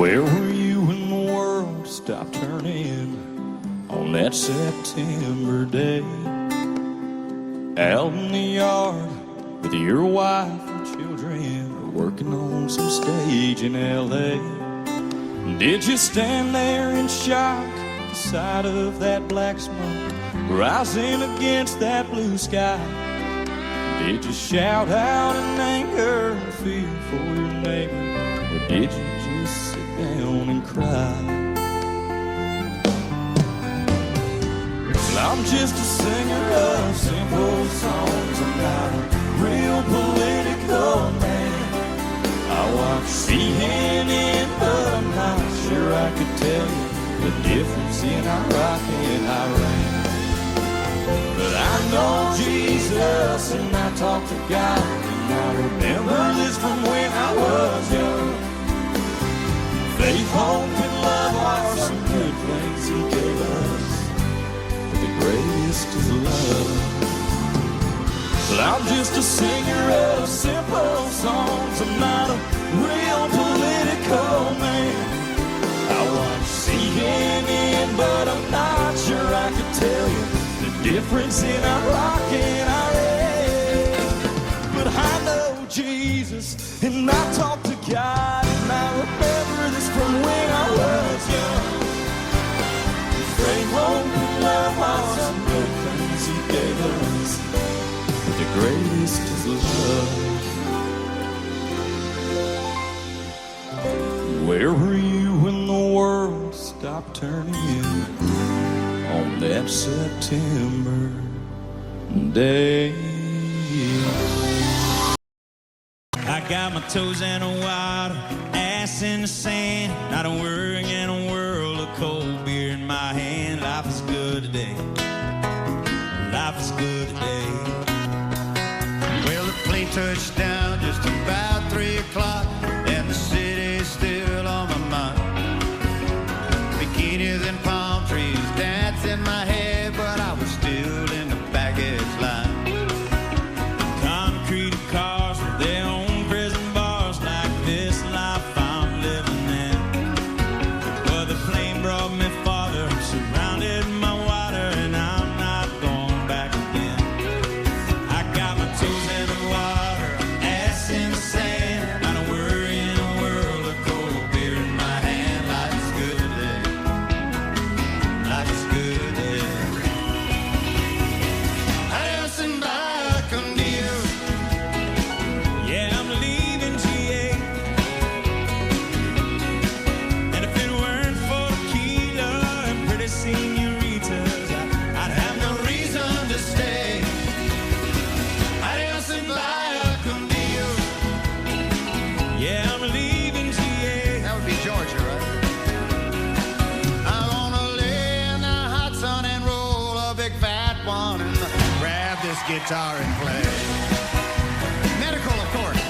Where were you when the world stopped turning on that September day? Out in the yard with your wife and children, working on some stage in L.A. Did you stand there in shock at the sight of that black smoke rising against that blue sky? Did you shout out in anger and fear for your neighbor, or did you just sit down and cry? Well, I'm just a singer of simple songs. I'm not a real political man. I watch CNN, but I'm not sure I could tell you the difference in Iraq and Iran. But I know Jesus and I talk to God, and I remember this from when I was young. Faith, hope, and love are some good things He gave us, but the greatest is love. Well, I'm just a singer of simple songs. I'm not a real political man. I watch CNN, but I'm not sure I could tell you the difference in Iraq and Iran. But I know Jesus, and I talk to God, and I remember this from when I was young. Faith, hope, and love are some good things He gave us, but the greatest is love. Where were you when the world stopped turning on that September day? I got my toes in the water, ass in the sand, not a worry in a world of cold beer in my hand. Life is good today. Life is good today. Well, the plane touched down just about 3 o'clock, and the city's still on my mind. Bikinis and palm trees dance in my head, but I was still in the baggage line. Concrete cars with their own prison bars, like this life I'm living in. Well, the plane brought me farther, surrounded my water, and I'm not going back again. I got my toes in the water, ass in the sand, not a worry in a world of cold beer in my hand. Life is good today. Life is good today. Adios and bye con Dios. Yeah, I'm leaving GA. And if it weren't for tequila and pretty senoritas, I'd have no reason to stay. Adios and bye con Dios. Yeah, I'm leaving GA. That would be Georgia, right? I wanna lay in the hot sun and roll a big fat one and grab this guitar and play. Medical, of course.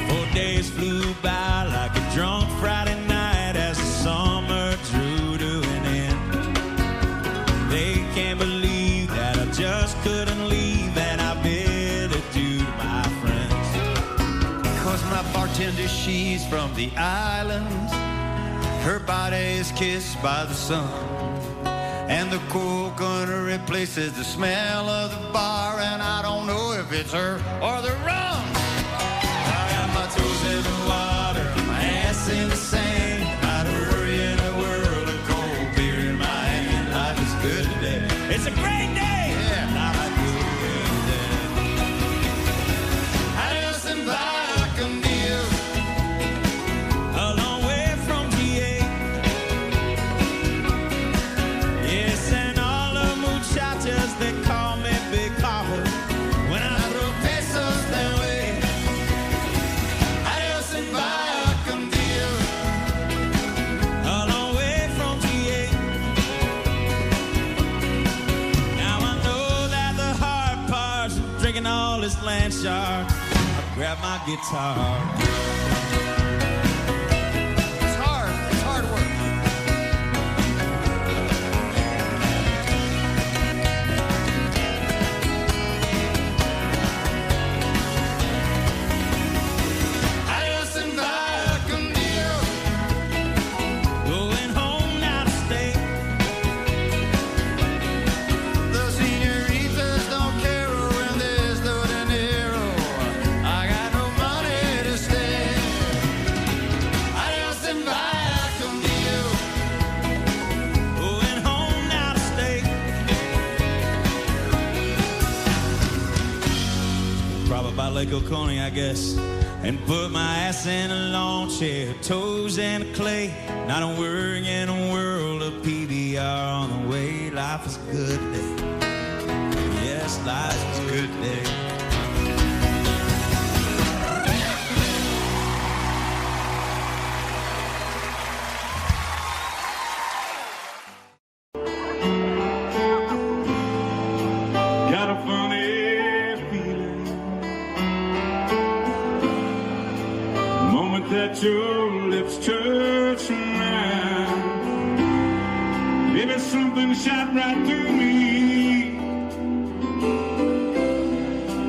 Four days flew by like a drunk Friday night as the summer drew to an end. They can't believe that I just couldn't leave, and I bid adieu to my friends. Cause my bartender, she's from the islands. Her body is kissed by the sun, and the coconut replaces the smell of the bar, and I don't know if it's her or the rum. I got my toes in the water, my ass in the sand, not a worry in the world of cold beer in my hand. Life is good today. It's a great day. Yeah. Life is good today. Adios and bye con Dios. A long way from GA. Yes, and all the muchachas, they call me Big Papa when I throw pesos their way. Adios and bye con Dios. A long way from GA. Now I know that the hard part's drinking all this land shark. I grab my guitar. It's hard work. like Oconee, I guess, and put my ass in a lawn chair, toes in the clay, not a worry in a world of PBR on the way. Life is good today. Yes, life is good today. Got a funny feeling the moment that your lips touch mine. Maybe something shot right through me.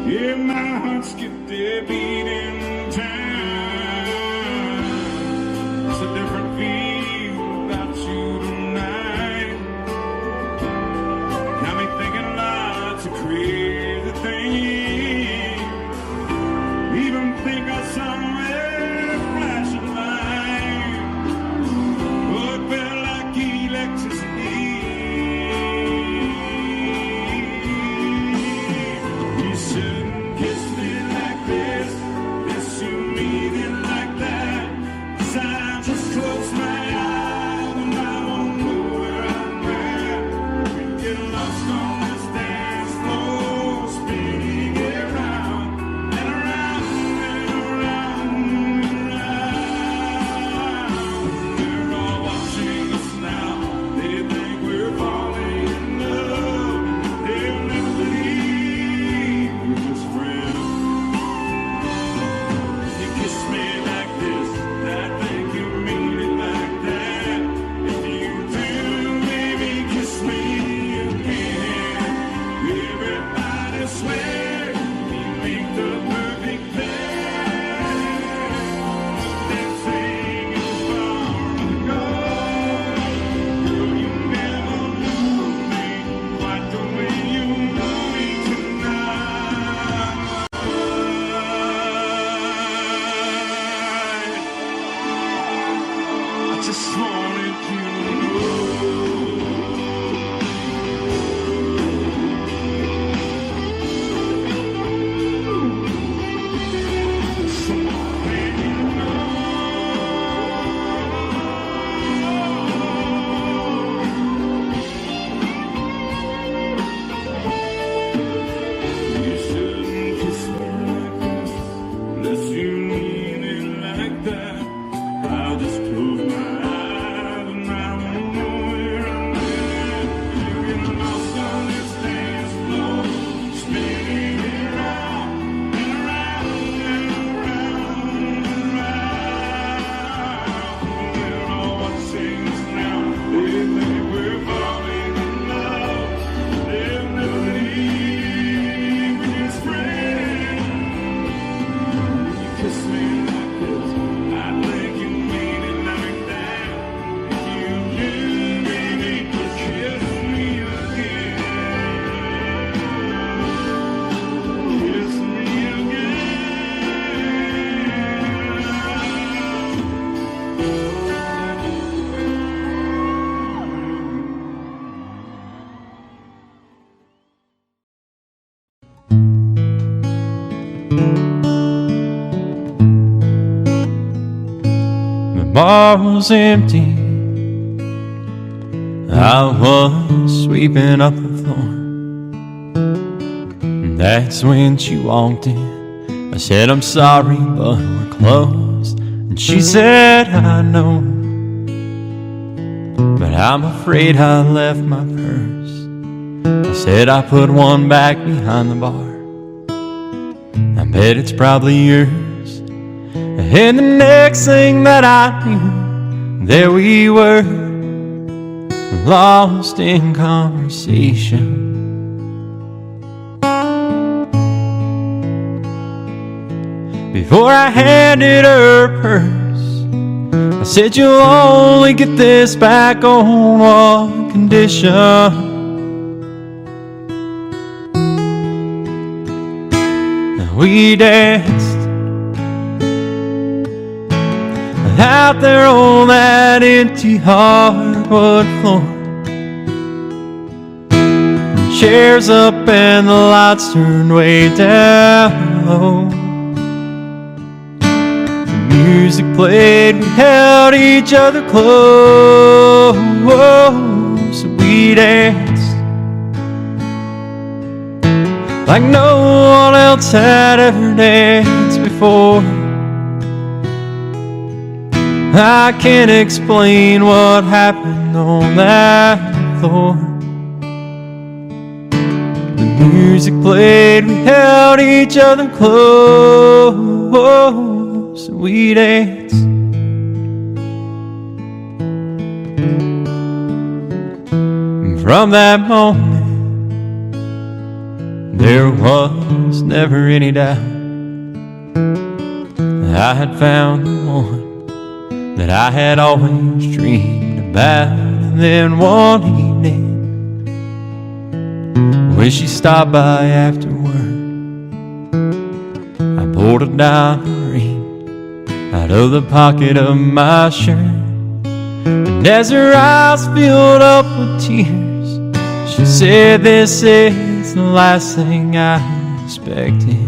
Yeah, my heart skipped a beat in time. It's a different feel about you tonight. Got me thinking lots of crazy things. Even think I saw a flashing light. Oh, it felt like electricity. You shouldn't kiss me like this. Yes, you mean it like that. 'Cause I just close my eyes and I won't know where I'm at. We get lost on this dance floor, spinning around and around and around and around. They're all watching us now. They think we're falling in love. They'll never believe we're just friends. You kiss me like this, I think you mean it like that. If you do, baby, kiss me again. Everybody swear we make the perfect pair. Dancing in the bar of the gold. Girl, you never knew me quite the way you know me tonight. I just wanted you to know. You shouldn't kiss me like this, unless you mean it like that. I'll just close my eyes and I won't know where I'm at. You get lost on this dance floor, spinning around and around and around and around. They're all watching us now. They think we're falling in love. They'll never leave. We're just friends. You kiss me like this, I think you mean it like that. If you do, baby, just kiss me again. Kiss me again. The bar was empty. I was sweeping up the floor. And that's when she walked in. I said, I'm sorry, but we're closed. And she said, I know, but I'm afraid I left my purse. I said, I put one back behind the bar. I bet it's probably yours. And the next thing that I knew, there we were, lost in conversation. Before I handed her her purse, I said, you'll only get this back on one condition. We danced out there on that empty hardwood floor. Chairs up and the lights turned way down low. music played, we held each other close, and we danced like no one else had ever danced before. I can't explain what happened on that floor. The music played, we held each other close, and we danced. And from that moment, there was never any doubt that I had found the one that I had always dreamed about. And then one evening, when she stopped by afterward, I pulled a diamond ring out of the pocket of my shirt. And as her eyes filled up with tears, she said, "This is the last thing I expected."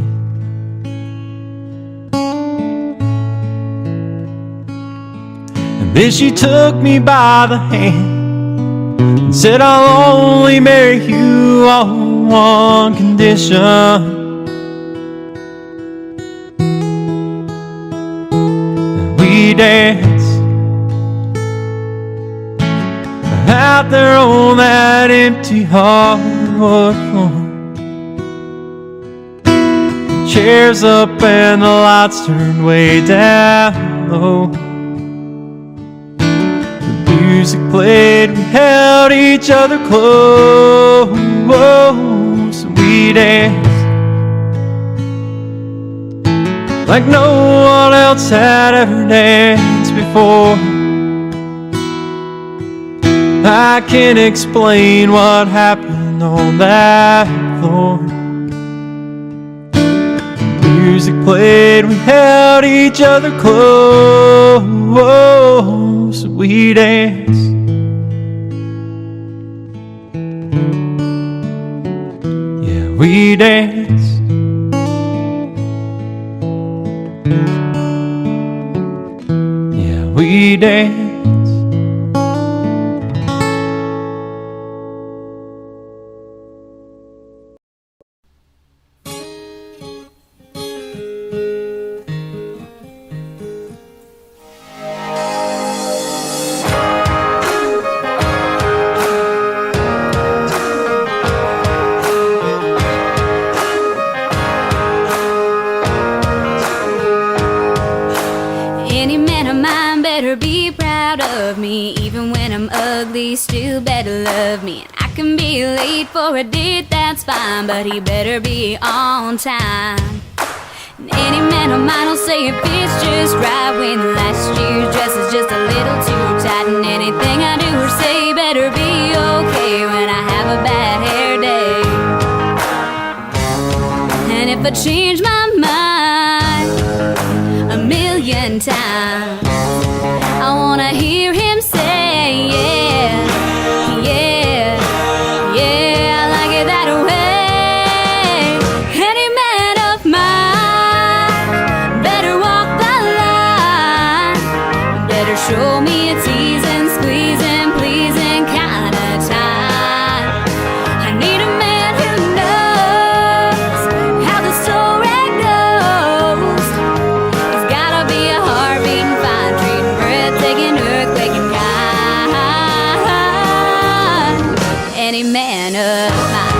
Then she took me by the hand and said, "I'll only marry you on one condition." And we danced out there on that empty hardwood floor. The chairs up and the lights turned way down low. Music played, we held each other close, and we danced like no one else had ever danced before. I can't explain what happened on that floor. Music played, we held each other close, and we danced. Yeah, we danced. Yeah, we danced. Still better love me. And I can be late for a date, that's fine, but he better be on time. And any man of mine will say it fits just right when last year's dress is just a little too tight. And anything I do or say better be okay when I have a bad hair day. And if I change my mind a million times, I wanna hear him say, yeah, yeah, yeah, I like it that way. Any man of mine better walk the line, better show me a teasing, squeezing, pleasing kind of time. I need a man who knows how the story goes. He's gotta be a heart-beating, fine, treating, breathtaking, earthquaking kind. Any man of mine.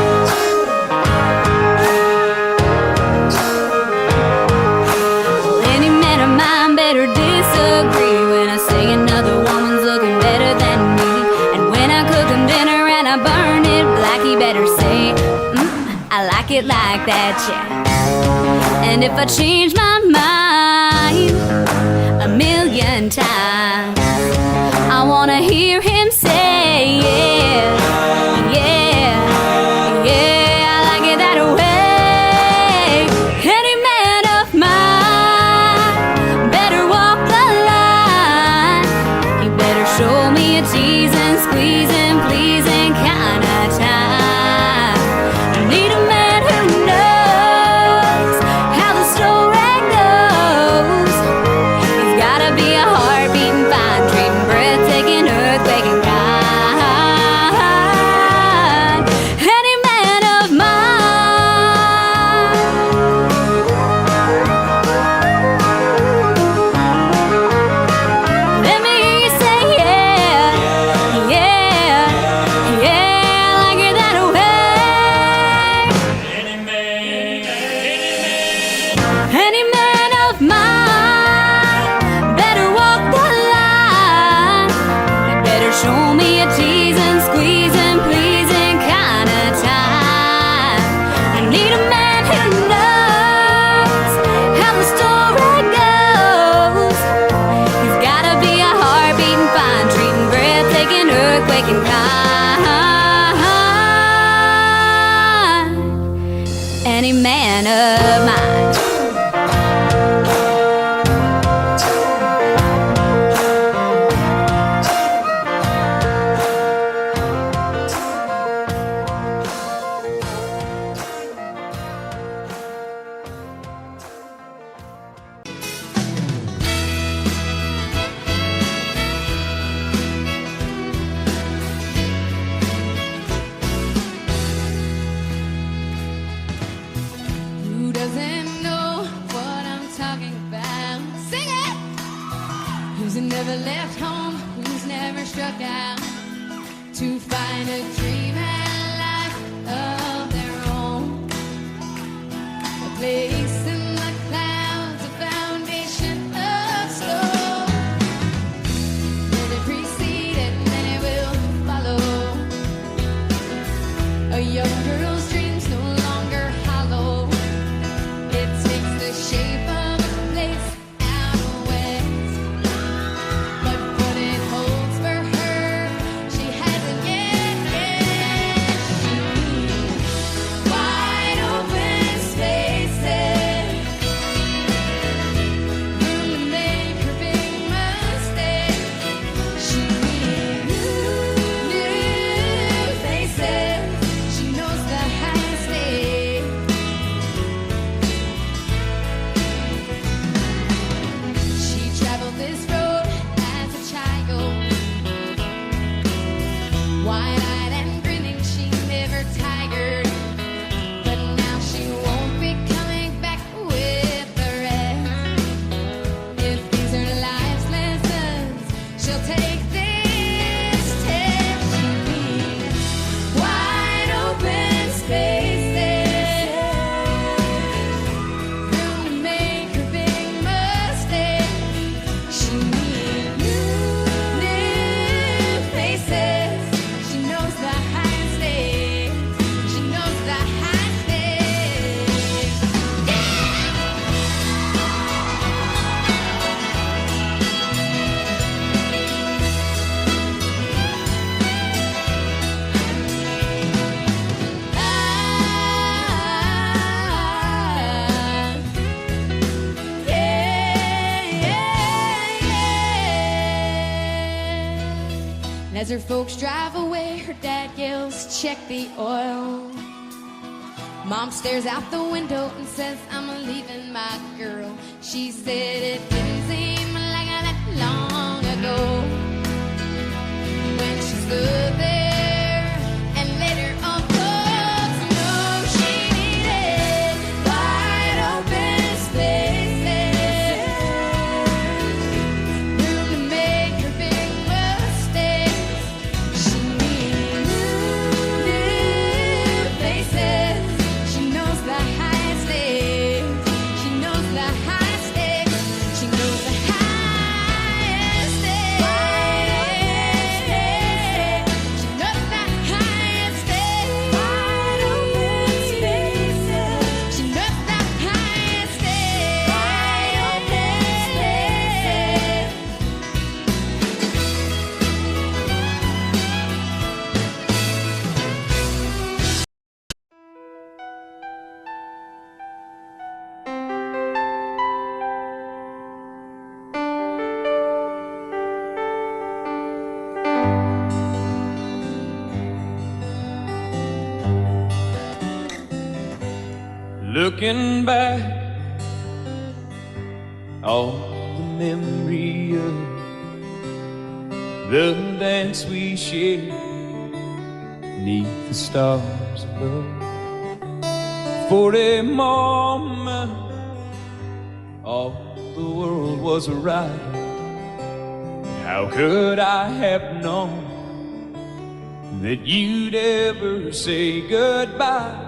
Well, any man of mine better disagree when I say another woman's looking better than me. And when I cook him dinner and I burn it black, he better say, I like it like that, yeah. And if I change my mind a million times, I wanna hear him say, yeah, yeah, yeah, I like it that way. Any man of mine better walk the line. He better show me a teasing, squeezing, pleasing kind of time. I need a man who knows how the story goes. Show me a teasing, squeezing, pleasing kind of time. I need a man who knows how the story goes. He's gotta be a heart-beating, fine, treating, breathtaking, earthquaking kind. Any man of mine. Who doesn't know what I'm talking about? Sing it! Who's never left home? Who's never struck out to find a dream and a life of their own? A place in the clouds, a foundation of stone. Let it precede and then it will follow. A young girl's dreams no longer hollow. It takes the shape of a place out west. But what it holds for her, she hasn't yet guessed. She needs wide open spaces, room to make her big mistake. She needs new faces. She knows the high stakes. She traveled this road as a child, wide-eyed and grinning, she never tired. But now she won't be coming back with the rest. If these are life's lessons, she'll take this test. She needs wide open spaces, room to make her big mistake. She needs new faces. She knows the high stakes. She knows the high stakes. And as her folks drive away, her dad yells, "Check the oil." Mom stares out the window and says, "I'm leaving my girl." She said it didn't seem like that long ago when she stood there and let her own folks know she needed wide open spaces, room to make her big mistakes. She needs new faces. She knows the high stakes. She knows the high stakes. She knows the highest stakes. She knows the highest stakes. Wide open spaces. She knows the highest stakes. Wide open spaces. Looking back, all the memory of the dance we shared neath the stars above. For a moment, all the world was right. How could I have known that you'd ever say goodbye?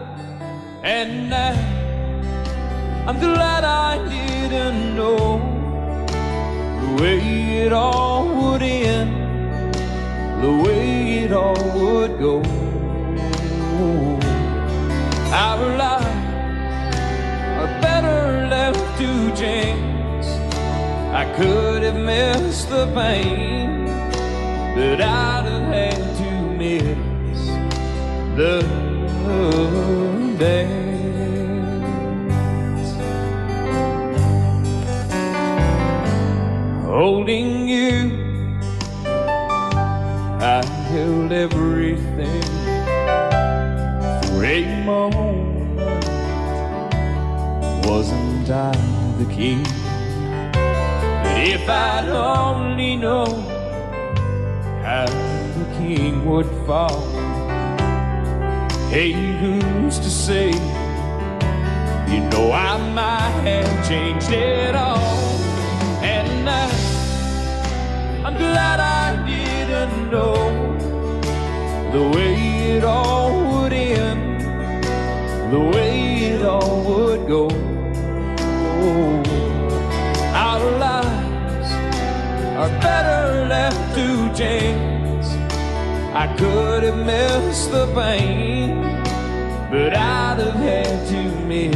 And now I'm glad I didn't know the way it all would end. the way it all would go. Our lives are better left to chance. I could have missed the pain, but I'd have had to miss the dance. Holding you, I held everything for a moment. Wasn't I the king? But if I'd only known how the king would fall, hey, who's to say? You know, I might have changed it all. And I'm glad I didn't know the way it all would end, the way it all would go. Our lives are better left to chance. I could have missed the pain, but I'd have had to miss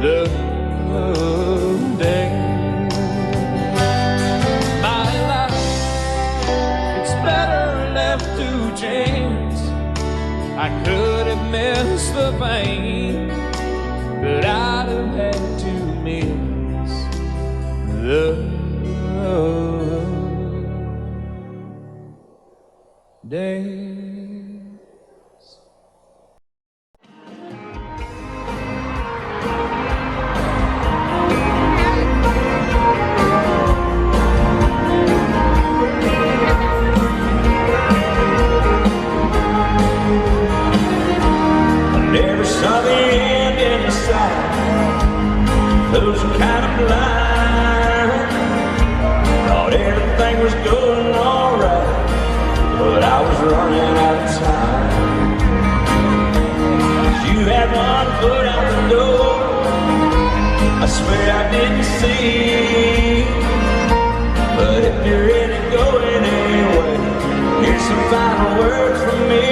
the day. My life, it's better left to chance. I could have missed the pain, but I'd have had to miss the days. I never saw the end in the sight. Those kind of blind. Thought everything was going alright, but I was running out of time. You had one foot out the door, I swear I didn't see. But if you're ready to go anyway, here's some final words from me.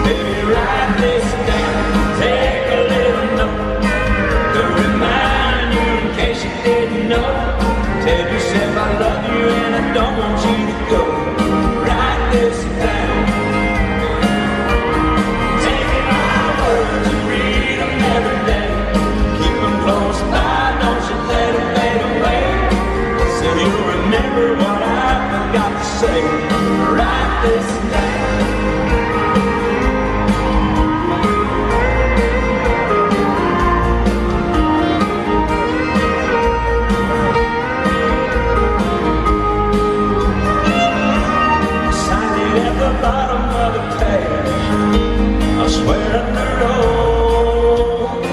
Baby, write this down, take a little note to remind you in case you didn't know. Tell yourself I love you and I don't want you to go. Write this down. Take my words and read them every day. Keep them close by, don't you let them fade away. So you'll remember what I forgot to say. Write this down. Bottom of the page, I swear under oath,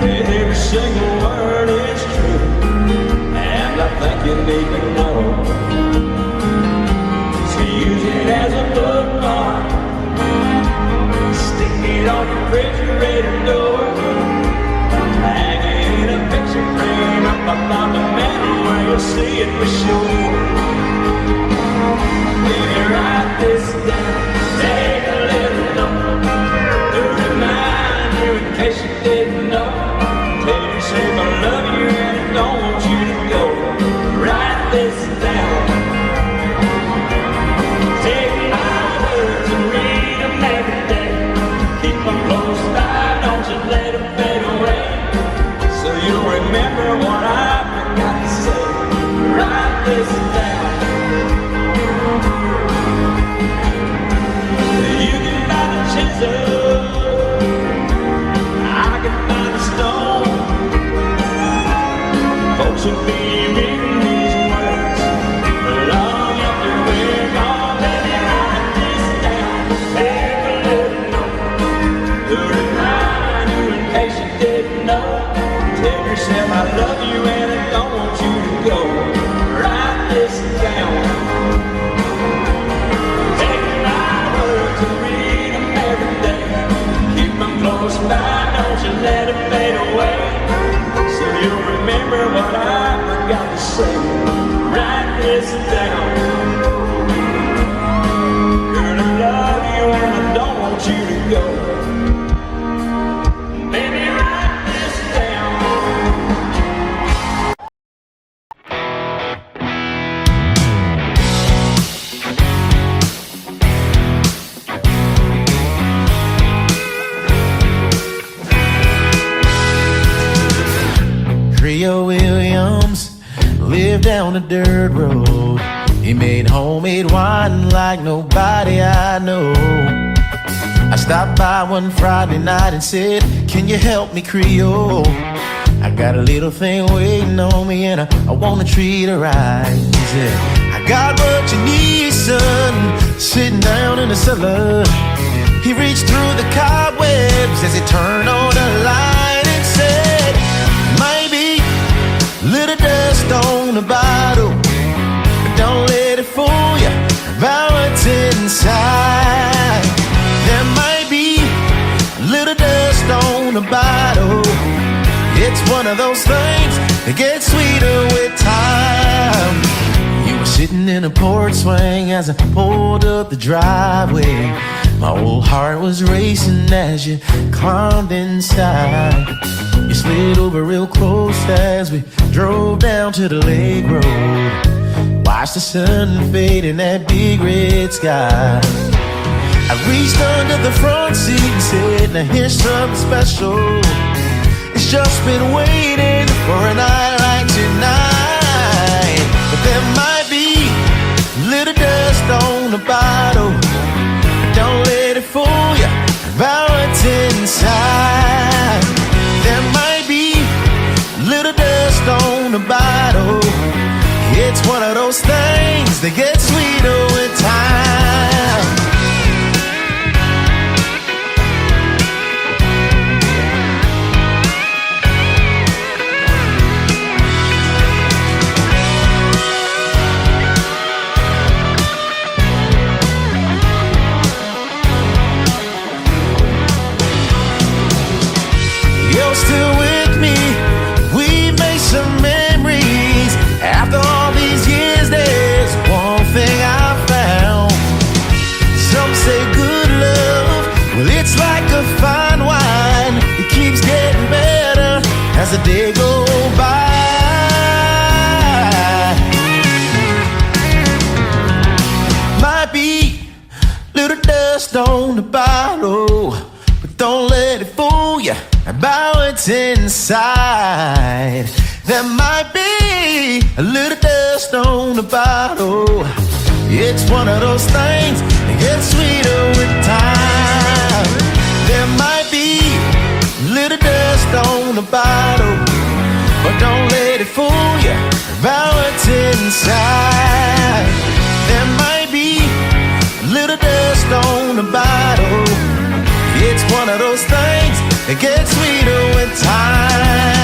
every single word is true, and I think you need to know. So use it as a bookmark, stick it on your refrigerator door, hang it in a picture frame up above the mantel where you'll see it for sure. Baby, write this down, take a little note to remind you in case you didn't know. Tell yourself I love you and I don't want you to go. Write this down. Take my words and read them every day. Keep them close by, don't you let them fade away. So you'll remember what I forgot to say. Write this down. I can find a stone. Folks will be reading these words long after we're gone. Baby, down. Girl, I love you and I don't want you to go. Baby, write this down. Rio Williams lived down a dirt road. He made homemade wine like nobody I know. I stopped by one Friday night and said, can you help me, Creole? I got a little thing waiting on me and I wanna treat her right. He said, I got what you need, son, sitting down in the cellar. He reached through the cobwebs as he turned on the light and said, maybe little dust on the bottle, but don't let it fool you about what's inside. There might be little dust on the bottle. It's one of those things that gets sweeter with time. You were sitting in a porch swing as I pulled up the driveway. My old heart was racing as you climbed inside. You slid over real close as we drove down to the lake road. Watched the sun fade in that big red sky. I reached under the front seat and said, now here's something special. It's just been waiting for a night like tonight. But there might be little dust on the bottle, but don't let it fool you about what's inside. There might be little dust on the bottle. It's one of those things that gets sweeter with time. You're still with me. We've made some memories. After all these years, there's one thing I found. Some say good love, well, it's like a fine wine. It keeps getting better as the day goes by. Might be little dust on the bottle, but don't let it fool you about what's inside. There might be a little dust on the bottle. It's one of those things that gets sweeter with time. There might be a little dust on the bottle, but don't let it fool you about what's inside. There might be a little dust on the bottle. It's one of those things that gets sweeter with time.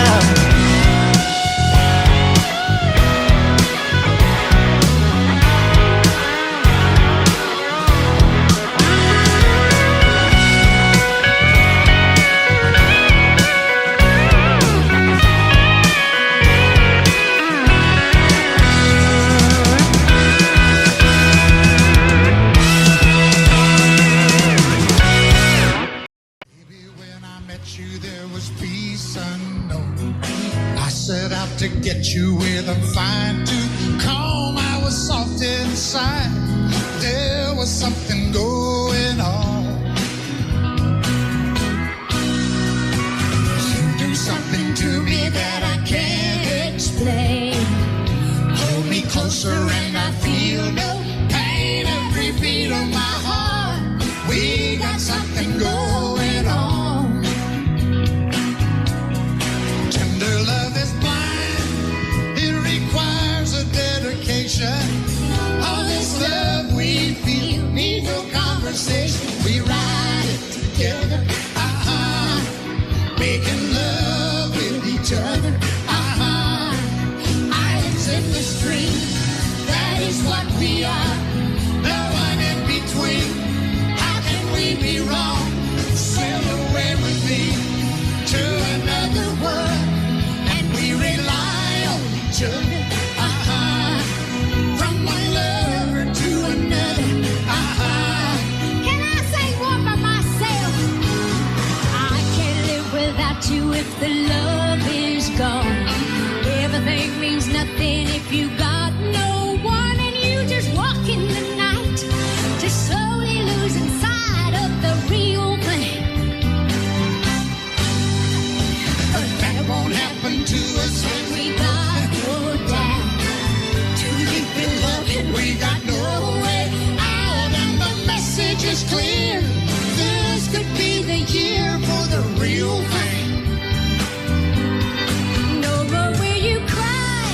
To get you with a fine tooth comb, I was soft inside. There was something going on. You do something to me that I can't explain. Hold me closer and I feel no pain. Every beat of my heart, we got something going on. Tender love is blind. It requires a the love is gone. Everything means nothing if you got no one, and you just walk in the night, just slowly losing sight of the real thing. But that won't happen to us when We got no doubt. too deep in love and we got no way out. And the message is clear. This could be the year for the real thing. No, but will you cry?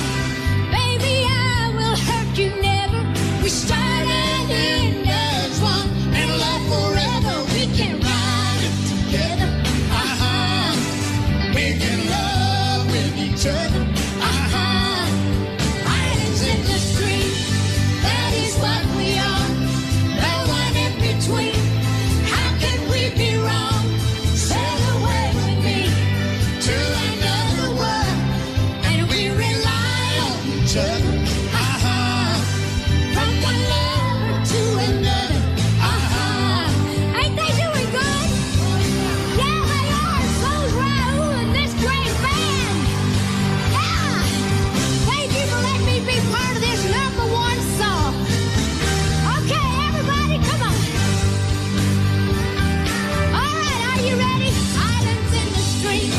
Baby, I will hurt you never. We started in as one and love forever. We can ride it together. Making love with each other. Islands in the street, that is what we are. No one in between. How can we be wrong? Sail away with me to another world, and we rely on each other. From one lover to another. Ain't they doing good? Yeah, they are. So's Raoul and this great band. Yeah. Thank you for letting me be part of this #1 song. Okay, everybody, come on. All right, are you ready? Islands in the street,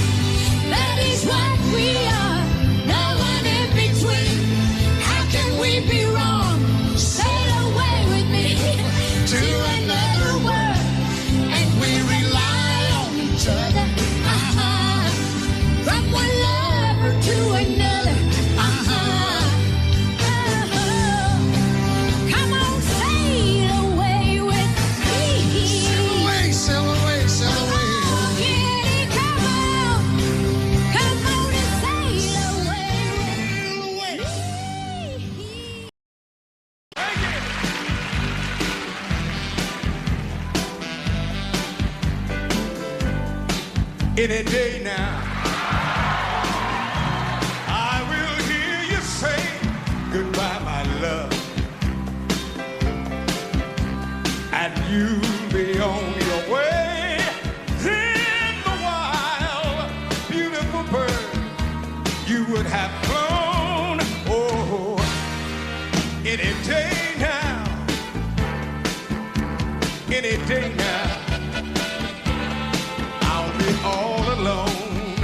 that is what we are. No one in between. How can we be wrong? Sail away with me to another world, and we rely on each other. From one lover to another. Come on, sail away with me. Sail away, sail away. Oh, kitty, come on. Come on and sail away with me. Any day now, I will hear you say goodbye, my love, and you'll be on your way. In the wild, beautiful bird, you would have flown. Oh, any day now, any day now. I'll be all alone.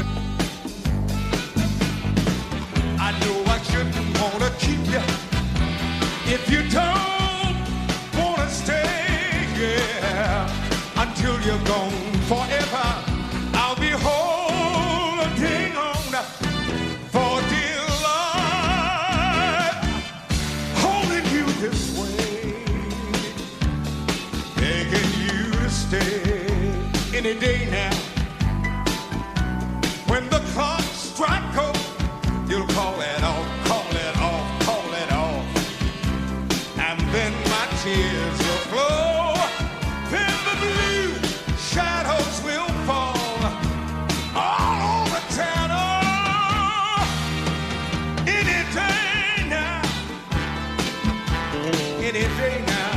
I know I shouldn't wanna keep you if you don't wanna stay, yeah. Until you're gone forever, I'll be holding on for dear life, holding you this way, begging you to stay. Any day now, when the clock strikes off, you'll call it off, call it off, call it off, and then my tears will flow, then the blue shadows will fall all over town. Oh, any day now, any day now,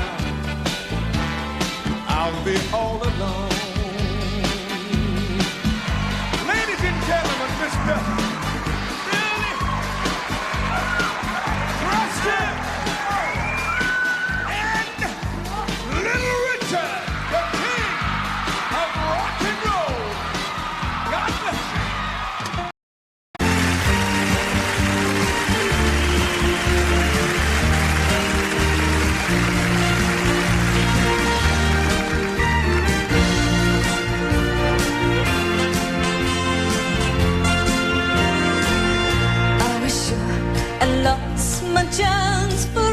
I'll be all alone. Ladies and gentlemen, Mr. Billy Preston and Little Richard, the king of rock and roll. God bless you. I was sure I lost my chance, but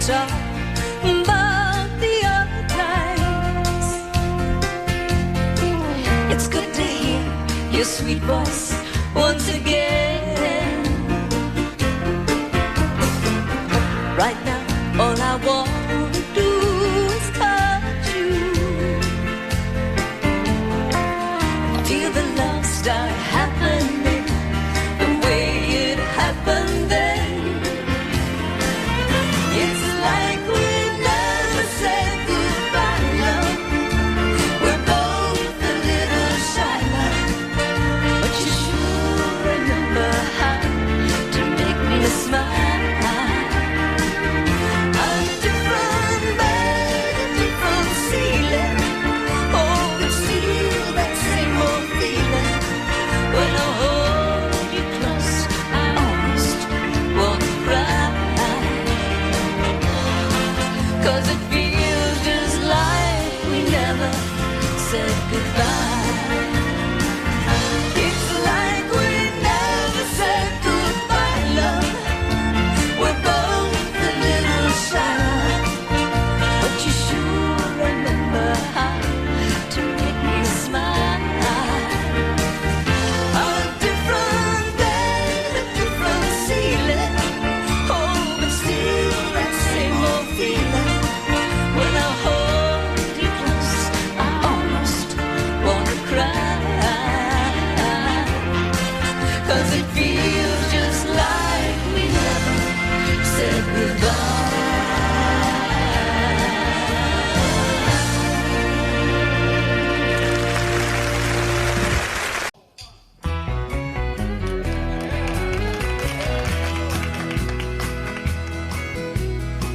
talk about the other times. It's good to hear your sweet voice once again. Right now, all I want to do is touch you. Feel the love start happening the way it happened then. It's like we never said goodbye, love. We're both a little shy now, but you sure remember how to make me smile. A different bed, a different ceiling. Oh, but still that same old feeling. When I hold you close, I almost want to cry. 'Cause it feels just like we never said goodbye. It's like we never said goodbye, love. We're both a little shy, but you sure remember how to make me smile. A different bed, a different ceiling. Oh, but still that same old feeling. When I hold you close, I almost want to cry. 'Cause it feels just like we never said goodbye.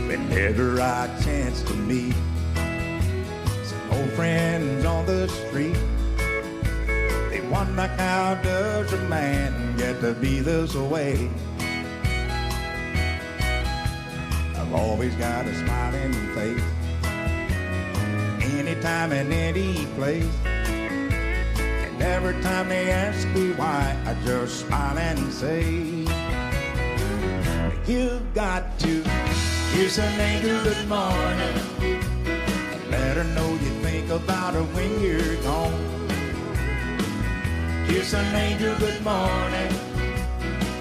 Whenever I chance to meet some old friends on the street, they wonder how does a man get to be this way. I've always got a smiling face, anytime and any place. And every time they ask me why, I just smile and say, you've got to kiss an angel good morning and let her know you think about her when you're gone. Kiss an angel good morning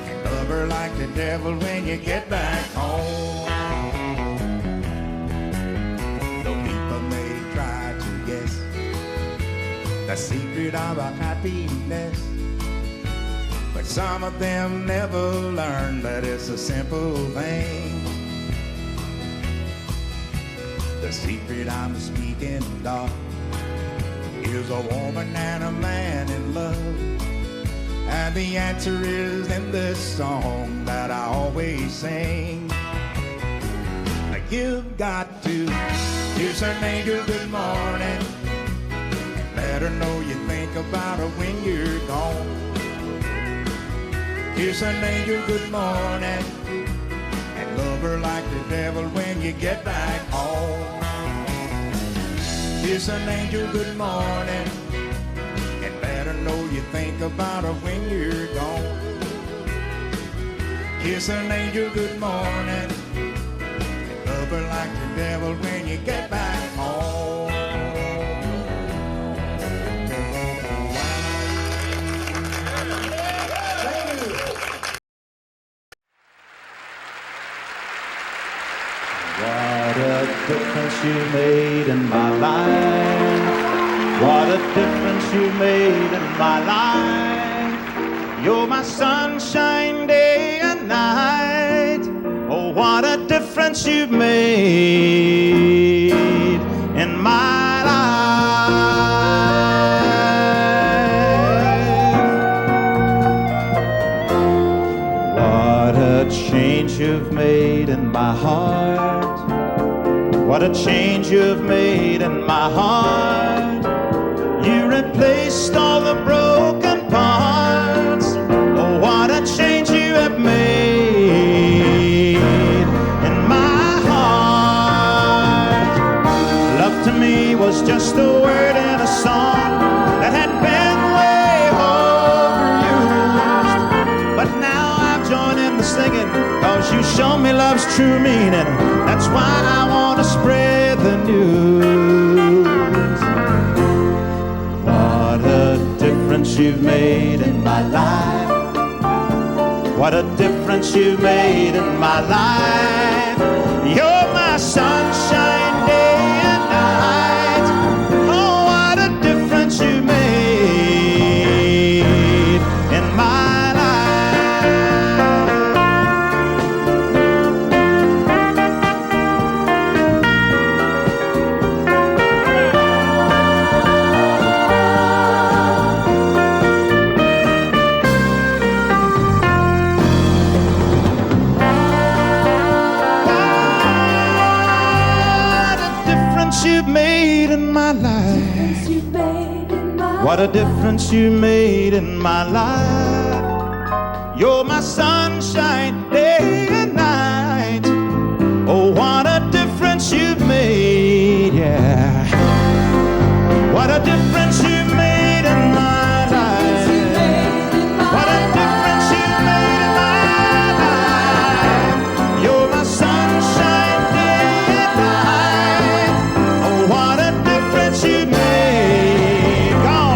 and love her like the devil when you get back home. Though people may try to guess the secret of our happiness, but some of them never learn that it's a simple thing. The secret I'm speaking of is a woman and a man in love. And the answer is in this song that I always sing. You've got to kiss an angel good morning and let her know you think about her when you're gone. Kiss an angel good morning and love her like the devil when you get back home. Kiss an angel good morning and let her know you think about her when you're gone. Kiss an angel good morning and love her like the devil when you get back home. What a difference you made in my life. What a difference you made in my life. You're my sunshine day and night. Oh, what a difference you've made in my life. What a change you've made in my heart. What a change you've made in my heart. You replaced all the broken parts. Oh, what a change you have made in my heart. Love to me was just a word in a song that had been way overused. But now I've joined in the singing, 'cause you show me love love's true meaning. That's why I want to spread the news. What a difference you've made in my life. What a difference you've made in my life. You're my sunshine day and night. Oh, what a difference you made in my What a difference you made in my life. You're my sunshine day and night. Oh, what a difference you've made, yeah. What a difference you made in my life. What a difference you made in my life. You're my sunshine day and night. Oh, what a difference you made.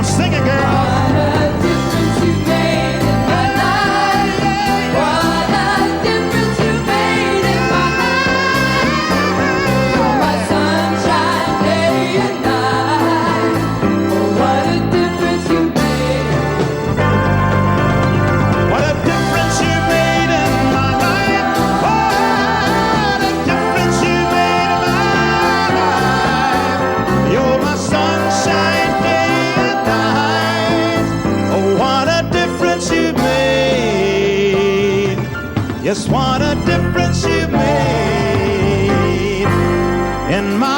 Sing it, girl. What a difference you made in my life. What a difference you made in my life. You're my sunshine day and night. Oh, what a difference you made. What a difference you made in my life. What a difference you made in my life. You're my sunshine day. Yes, what a difference you made in my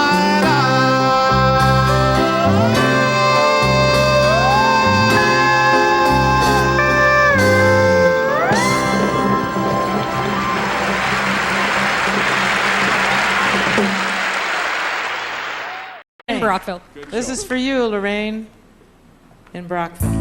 In Brockville. This is for you, Lorraine, in Brockville.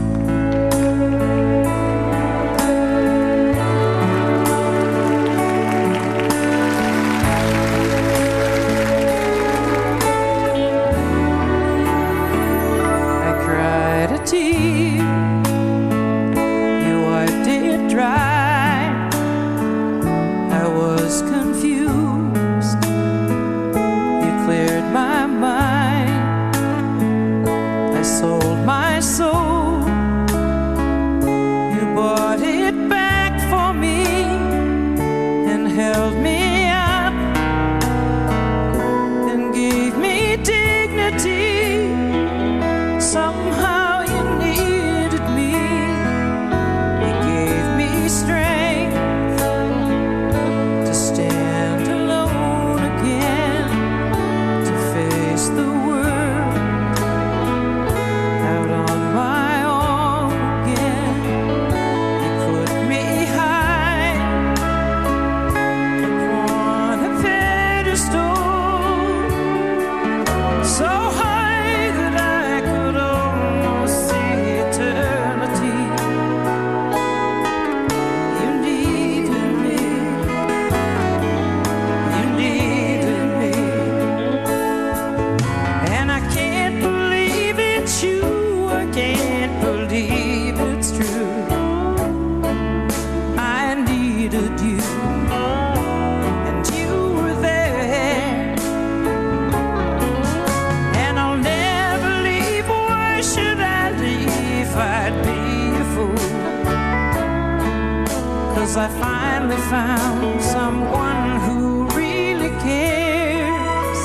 I finally found someone who really cares.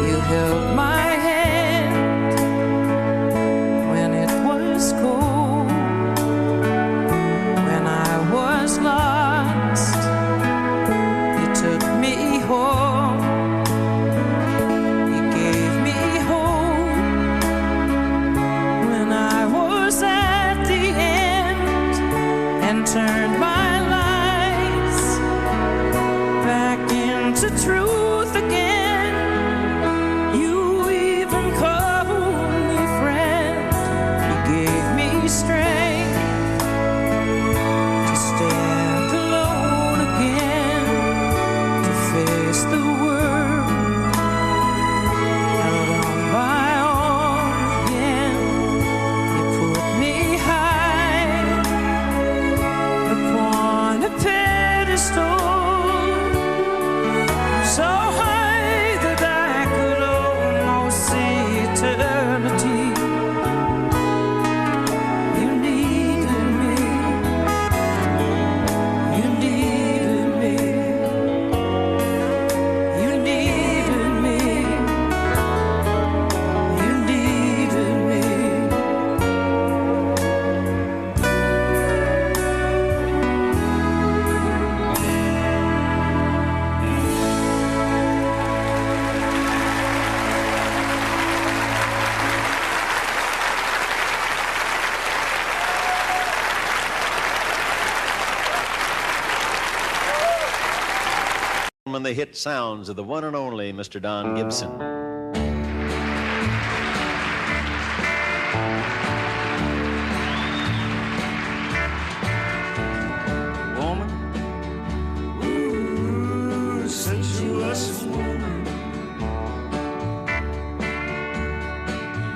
You held my hand when it was cold, when I was lost. You took me home. You gave me hope when I was at the end, hit sounds of the one and only Mr. Don Gibson. Woman, ooh, sensuous woman,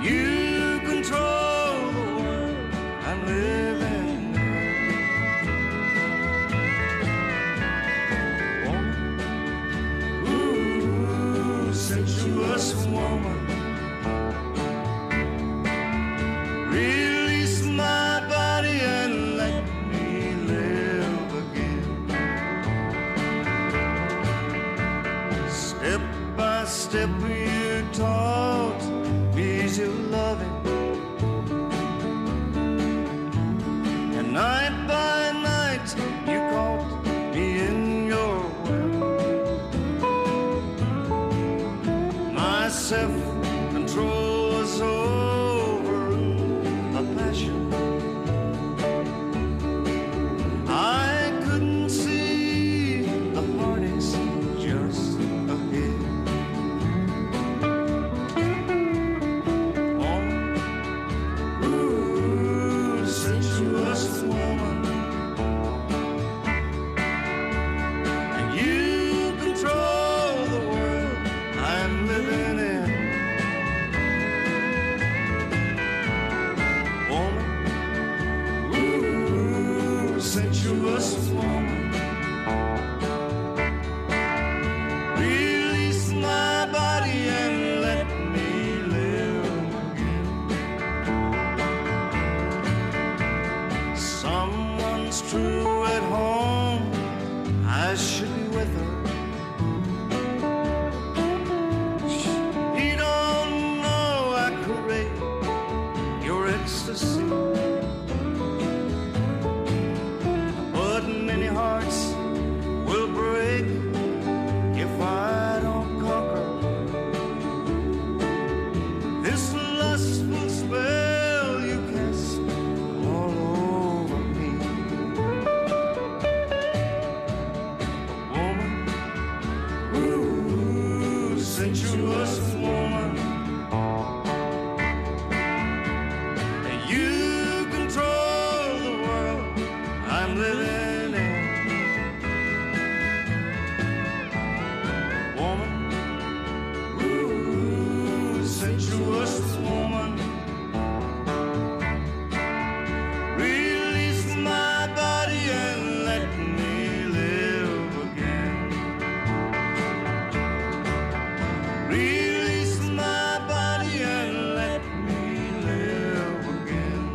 you control the world I'm living in. Woman, ooh, sensuous woman, release my body and let me live again. Step by step you taught me to love it, and night by night you caught me in your web. My self-control was overruled by passion. I couldn't see the heartaches just ahead. Ooh, sensuous woman, and you control the world I'm living in. Woman, ooh, sensuous woman, release my body and let me live again. Someone's true at home, I should be with her. You don't know I crave your ecstasy, but many hearts will break if I don't conquer this lustful spell you cast all over me. Woman, ooh, sensuous woman, you control the world I'm living in. Woman, ooh, sensuous woman, release my body and let me live again. Release my body and let me live again.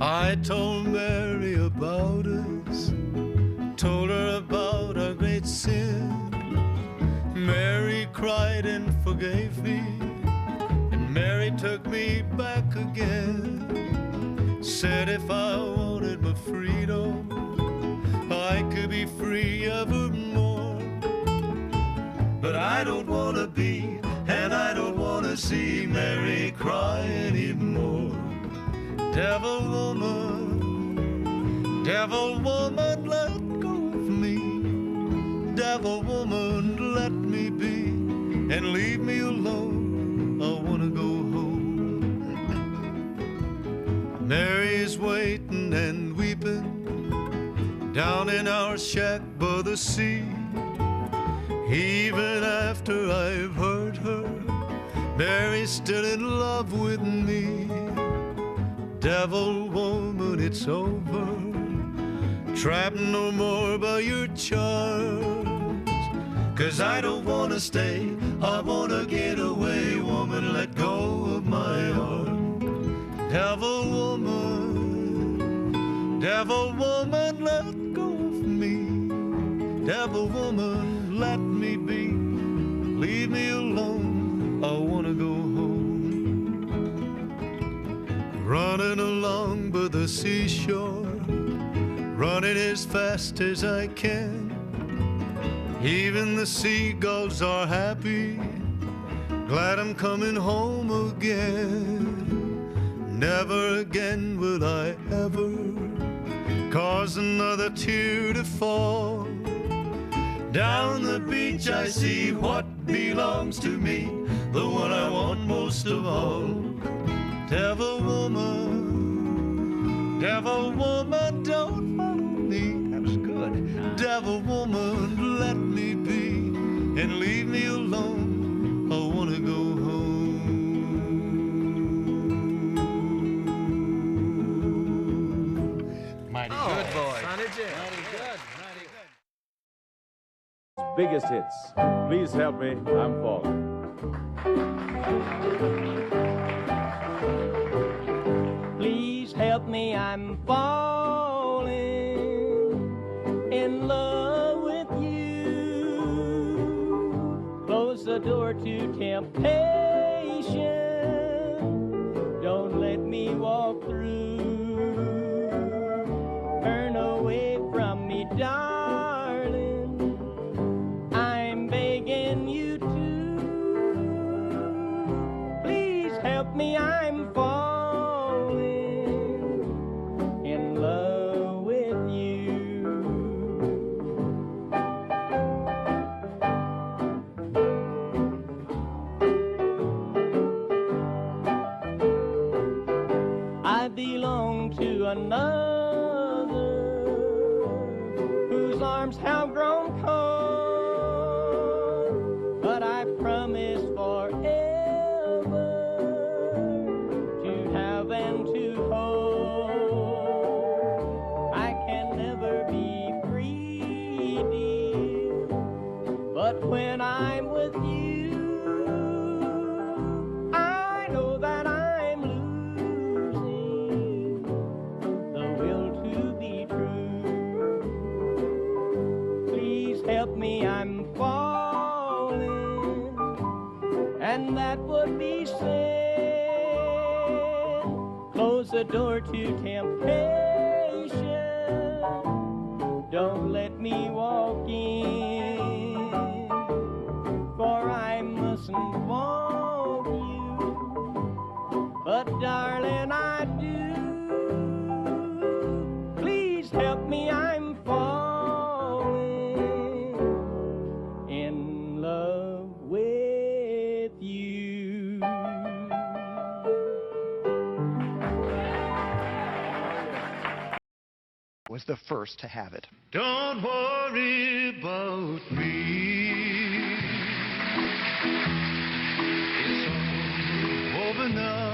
I told Mary about us, told her about our great sin. Mary cried and forgave me, and Mary took me back again. Said if I wanted my freedom, I could be free evermore. But I don't want to be, and I don't want to see Mary cry anymore. Devil woman, let go of me. Devil woman, let me be, and leave me alone. I wanna go home. Mary is waiting and weeping down in our shack by the sea. Even after I've hurt her, Mary's still in love with me. Devil woman, it's over, trapped no more by your charms. 'Cause I don't wanna stay, I wanna get away. Woman, let go of my arm. Devil woman, let go of me. Devil woman, let me be, leave me alone, I wanna go home. Running along by the seashore, running as fast as I can. Even the seagulls are happy, glad I'm coming home again. Never again will I ever cause another tear to fall. Down the beach I see what belongs to me, the one I want most of all. Devil woman, don't follow me. That was good. Devil woman, let me be and leave me alone. I wanna go home. Mighty good, boy. Mighty good. Mighty good. Biggest hits. Please help me. I'm falling. Please help me, I'm falling in love with you. Close the door to temptation. Don't let me walk through. Turn away from me, darling. I'm begging you to. Please help me, I'm falling. Another whose arms have grown cold, but I promise forever to have and to hold. I can never be free, dear, but when I'm with you, I know that I'm losing the will to be true. Please help me, I'm falling, and that would be sin. Close the door to temptation. Don't let me walk in, for I mustn't want you, but darling, I do. Please help me, I'm falling in love with you. Was the first to have it. Don't worry about me. It's all over now.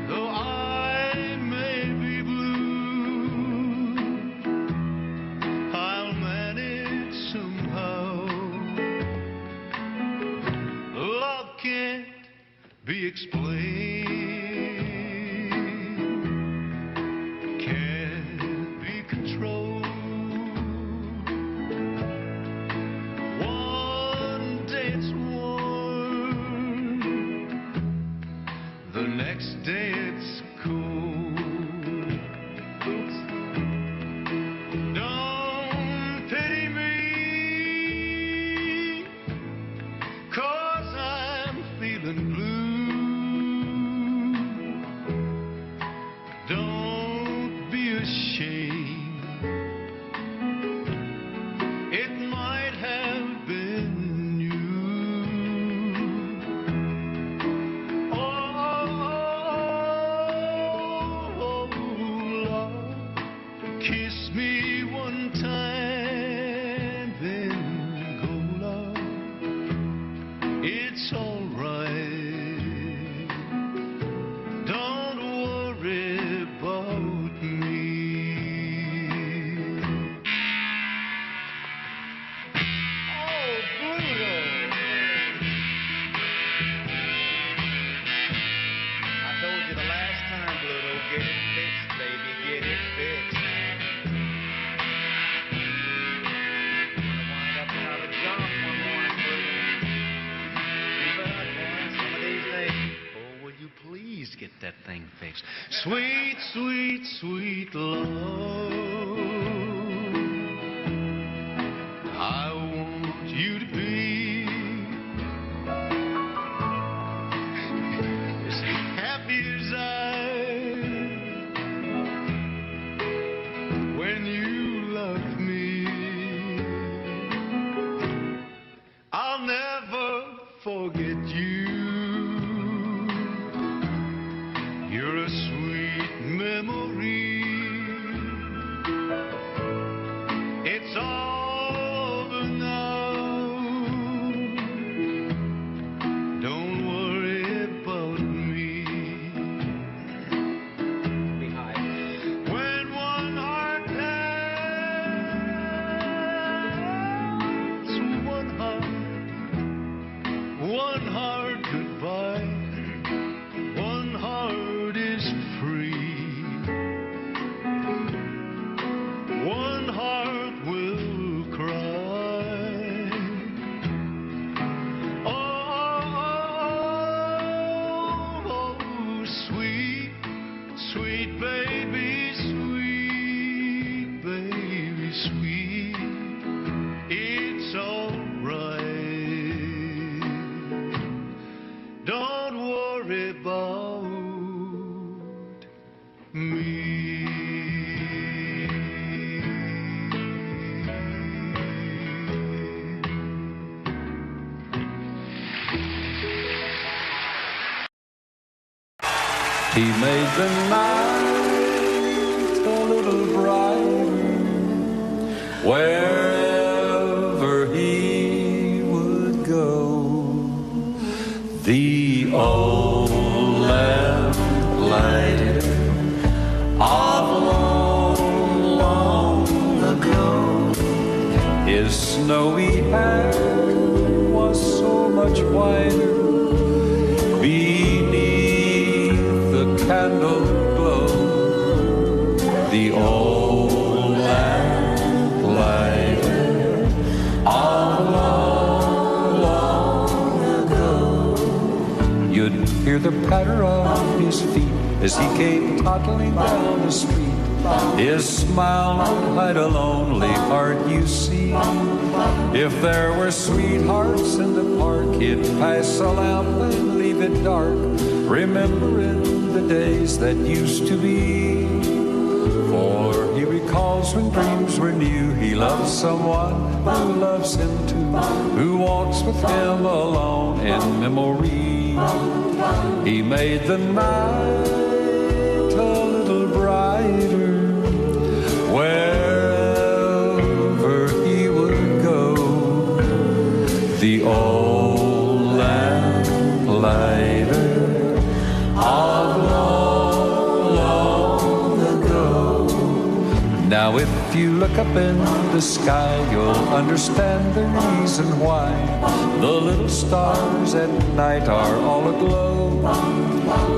Though I may be blue, I'll manage somehow. Love can't be explained. Sweet, sweet, sweet love. as happy as I when you loved me. I'll never forget you. You're a sweet memory. It's all over now. Don't worry about me. When one heart tells one heart goodbye, one heart is free. One heart will cry. Oh, sweet, sweet baby, sweet baby, sweet. It's all right. Don't worry about me. He made the night a little brighter wherever he would go. The old lamp lighted of long, long ago. His snowy hair was so much whiter candle glow. The old lamp lighted all long, long ago. You'd hear the patter of his feet as he came toddling down the street. His smile would hide a lonely heart, you see. If there were sweethearts in the park, he'd pass a lamp and leave it dark, remembering the days that used to be. For he recalls when dreams were new, he loves someone who loves him too, who walks with him alone in memory. He made the night a little brighter wherever he would go. The old lamp lighted of long, long ago. Now if you look up in the sky, you'll understand the reason why the little stars at night are all aglow.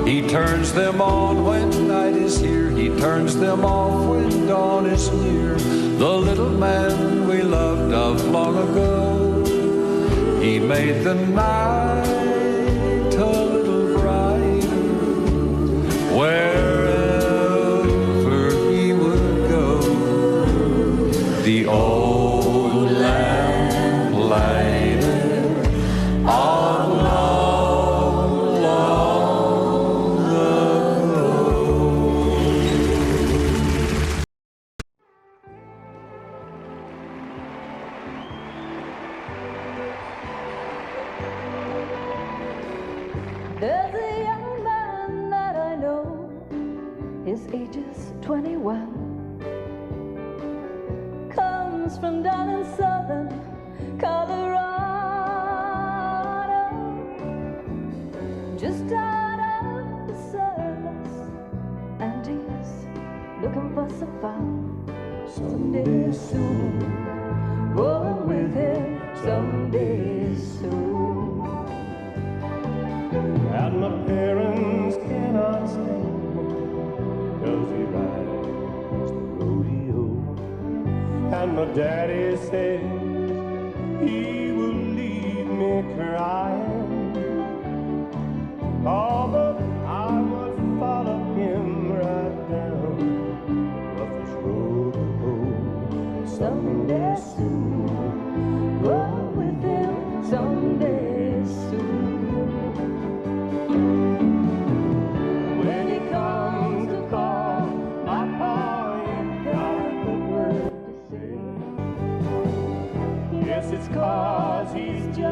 He turns them on when night is here, he turns them off when dawn is near. The little man we loved of long ago, he made the night a little brighter wherever he would go. The old lamp lighted on long, long ago. There's a young man that I know, his age is 21, comes from down in southern Colorado, just out of the service, and he's looking for some fun someday soon. Going with him someday soon. And my parents cannot stand him, 'cause he rides the rodeo. And my daddy says he will leave me crying. Oh, but I must follow him right down the roughest road to home. Someday soon, go with him.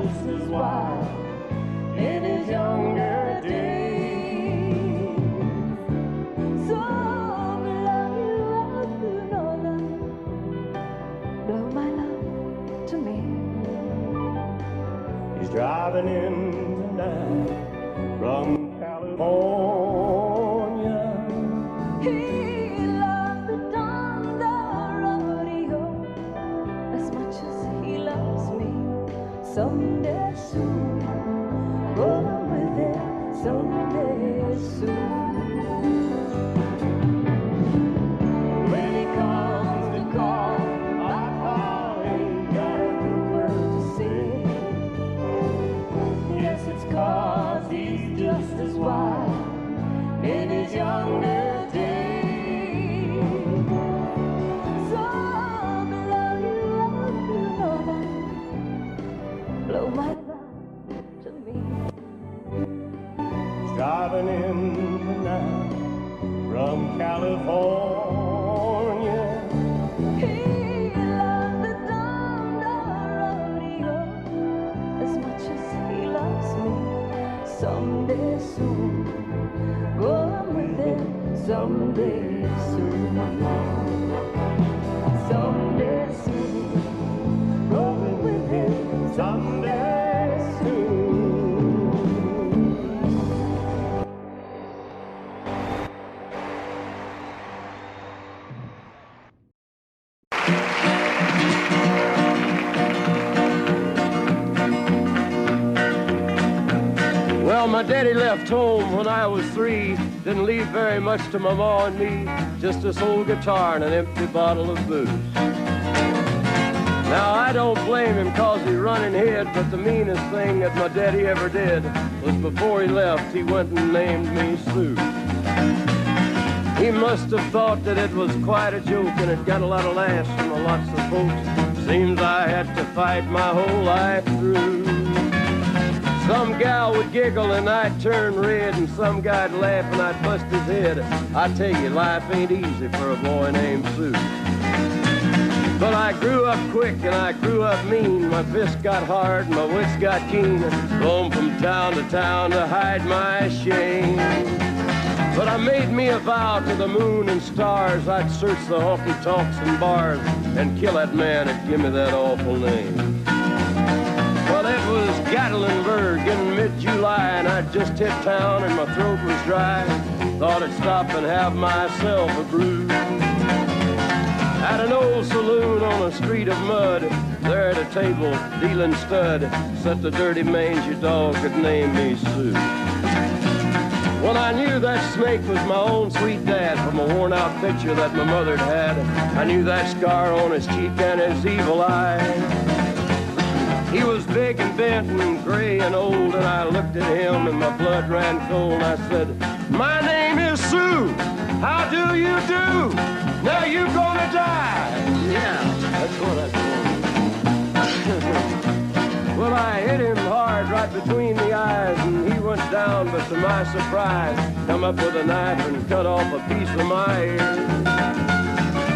just as wild in his younger days. So love you know that, blow my love to me. He's driving in tonight from California. He loves the Don rodeo as much as he loves me. Someday soon, going with him. Someday soon. When he comes to call, I ain't got a good word to say. Yes, it's 'cause he's just as wild in his younger days. So love you know that, blow my love to me. He's driving in tonight from California. He loves the Don rodeo as much as he loves me. Someday soon, going with him. Someday soon, someday soon, going with him. Someday soon. Well, my daddy left home when I was 3. Didn't leave very much to my ma and me. Just this old guitar and an empty bottle of booze. Now, I don't blame him 'cause he running hid, but the meanest thing that my daddy ever did was before he left, he went and named me Sue. He must have thought that it was quite a joke, and it got a lot of laughs from lots of folks. Seems I had to fight my whole life through. Some gal would giggle and I'd turn red, and some guy'd laugh and I'd bust his head. I tell you, life ain't easy for a boy named Sue. But I grew up quick and I grew up mean. My fists got hard and my wits got keen. Roamed from town to hide my shame. But I made me a vow to the moon and stars, I'd search the honky-tonks and bars and kill that man that give me that awful name. Well, it was Gatlinburg in mid-July, and I'd just hit town and my throat was dry. Thought I'd stop and have myself a brew. At an old saloon on a street of mud, there at a table, dealing stud, sat the dirty mangy dog that named me Sue. Well, I knew that snake was my own sweet dad from a worn-out picture that my mother'd had. I knew that scar on his cheek and his evil eye. He was big and bent and gray and old, and I looked at him and my blood ran cold. I said, "My name is Sue. How do you do? Now you gonna die." Yeah, that's what I told. Well, I hit him hard right between the eyes, and he went down, but to my surprise, come up with a knife and cut off a piece of my ear.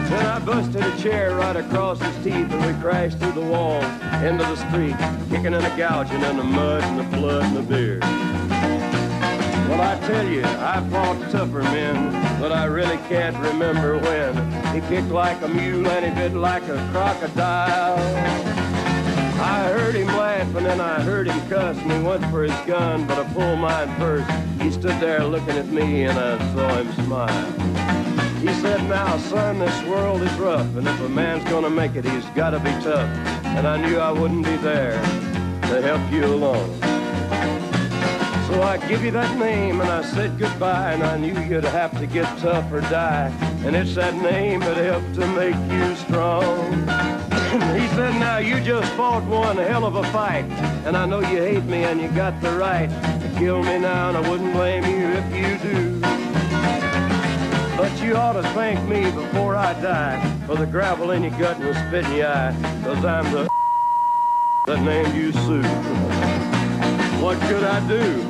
Then I busted a chair right across his teeth, and we crashed through the walls into the street, kicking and a gouging in the mud and the blood and the beer. Well, I tell you, I fought tougher men, but I really can't remember when. He kicked like a mule and he bit like a crocodile. I heard him laugh and then I heard him cuss, and he went for his gun, but I pulled mine first. He stood there looking at me and I saw him smile. He said, "Now, son, this world is rough, and if a man's gonna make it, he's gotta be tough." And I knew I wouldn't be there to help you along. So I give you that name and I said goodbye, and I knew you'd have to get tough or die. And it's that name that helped to make you strong. He said, "Now you just fought one hell of a fight, and I know you hate me and you got the right to kill me now, and I wouldn't blame you if you do. But you ought to thank me before I die for the gravel in your gut and the spit in your eye, 'cause I'm the that named you Sue." What could I do?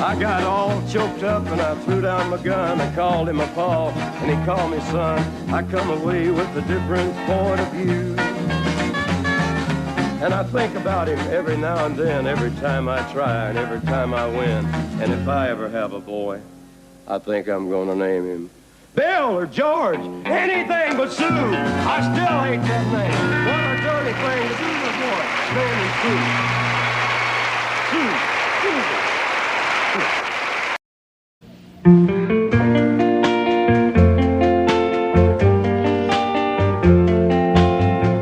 I got all choked up and I threw down my gun. I called him a pa and he called me son. I come away with a different point of view. And I think about him every now and then, every time I try and every time I win. And if I ever have a boy, I think I'm gonna name him Bill or George, anything but Sue. I still hate that name. What a dirty thing to do with a boy. Name him Sue. Susie.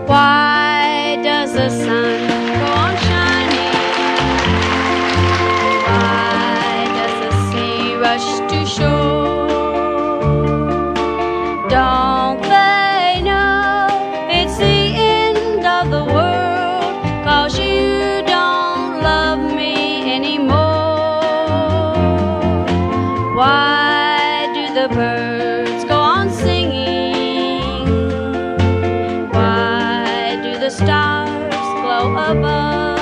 Why does the sun go on shining? Why does the sea rush to shore? Don't they know it's the end of the world? 'Cause you don't love me anymore. Why do the birds go on singing? Why do the stars glow above?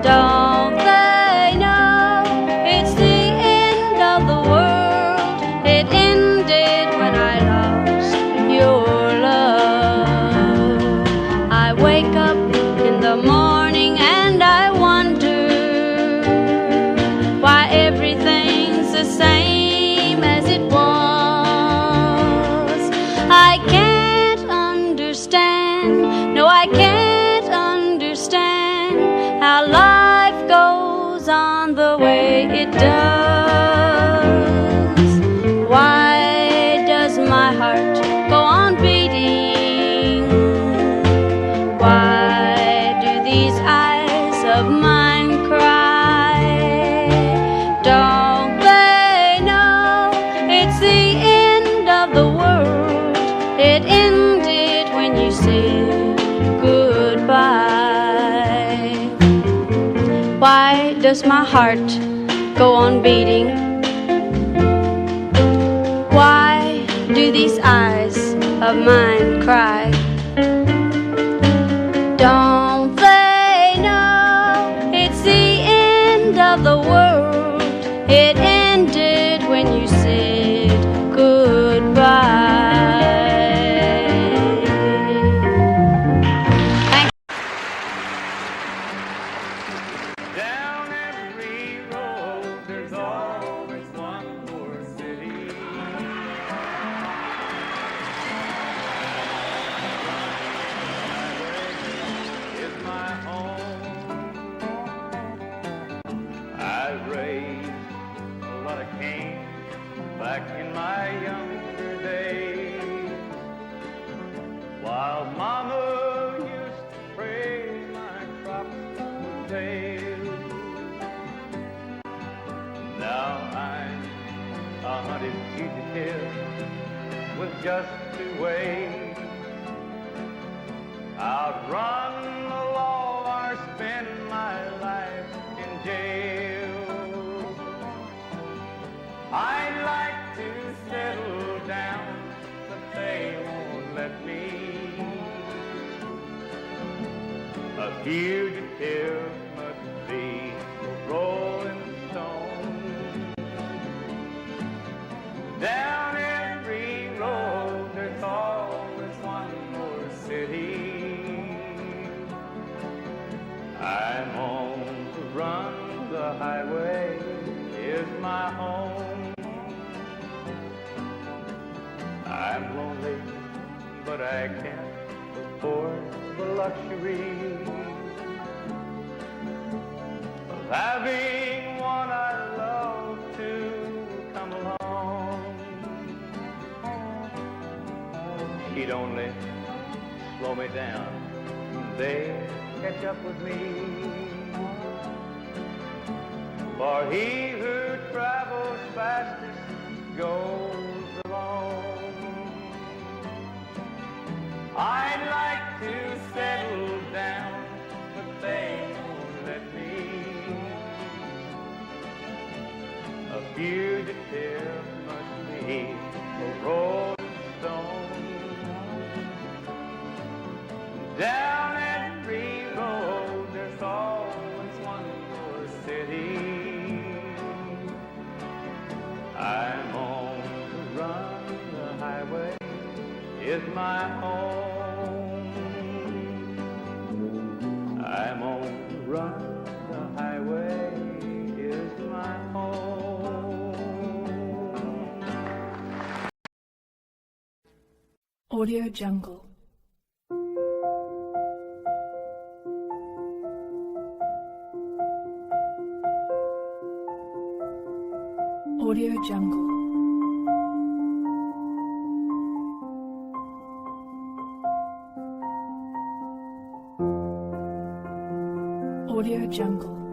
Don't they know it's the end of the world? It ended when I lost your love. I wake up in the morning and I wonder why everything's the same as it was. I can't understand, no I can't understand how life goes on the way it does. Why does my heart go on beating? Why do these eyes of mine cry? Don't they know it's the end of the world? It ended when you said goodbye. Why does my heart go on beating? Why do these eyes of mine cry? Don't they know it's the end of the world? It ended when you said goodbye. Down every road, there's always one more city. Is my home. I raised a lot of cane back in my younger days, while Mama used to pray my crops would fail. Now I'm a hunted fugitive with just 2 ways: outrun the law or spend my life in jail. I'd like to settle down, but they won't let me. A fugitive must be a rolling stone. Down every road, there's always one more city. I'm on the run, the highway is my home. I'm lonely, but I can't afford the luxury of having one I love to come along. She'd only slow me down, they'd catch up with me. For he who travels fastest goes alone. I'd like to settle down, but they won't let me. A fugitive must be a rolling stone. Down every road, there's always one more city. I'm on the run, the highway is my home. I'm on the run, the highway is my home. Audio Jungle. Audio Jungle. Audio Jungle.